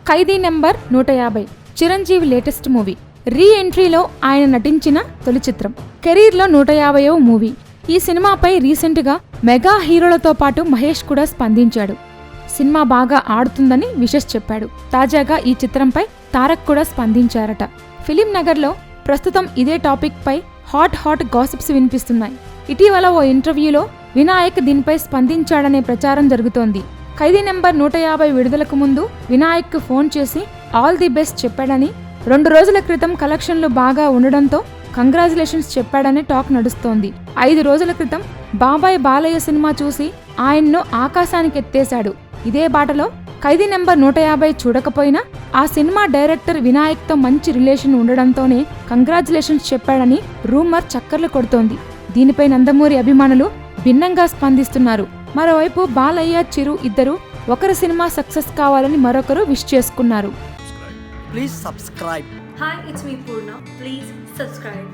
ఖైదీ number 150 Chiranjeevi latest movie. రీ ఎంట్రీలో ఆయన నటించిన తొలి చిత్రం. కెరీర్లో 150వ మూవీ. ఈ సినిమాపై రీసెంట్గా మెగా హీరోలతో పాటు మహేష్ కూడా స్పందించాడు. సినిమా బాగా ఆడుతుందని విషెస్ చెప్పాడు. తాజాగా ఈ చిత్రంపై తారక్ కూడా స్పందించారట. ఫిలిం నగర్లో ప్రస్తుతం ఇదే టాపిక్ పై హాట్ గాసిప్స్ వినిపిస్తున్నాయి. ఇటీవల ఓ ఇంటర్వ్యూలో వినాయక్ దీనిపై స్పందించాడనే ప్రచారం జరుగుతోంది. ఖైదీ నెంబర్ 150 విడుదలకు ముందు వినాయక్ ఫోన్ చేసి ఆల్ ది బెస్ట్ చెప్పాడని, 2 రోజుల క్రితం కలెక్షన్లు బాగా ఉండడంతో కంగ్రాచులేషన్స్ చెప్పాడని టాక్ నడుస్తోంది. 5 రోజుల క్రితం బాబాయ్ బాలయ్య సినిమా చూసి ఆయన్ను ఆకాశానికి ఎత్తేశాడు. ఇదే బాటలో ఖైదీ నెంబర్ 150 చూడకపోయినా ఆ సినిమా డైరెక్టర్ వినాయక్తో మంచి రిలేషన్ ఉండడంతోనే కంగ్రాచులేషన్స్ చెప్పాడని రూమర్ చక్కర్లు కొడుతోంది. దీనిపై నందమూరి అభిమానులు భిన్నంగా స్పందిస్తున్నారు. మరోవైపు బాలయ్య, చిరు ఇద్దరు ఒకరి సినిమా సక్సెస్ కావాలని మరొకరు విష్ చేసుకున్నారు. Please subscribe. Hi, it's me Purna. Please subscribe.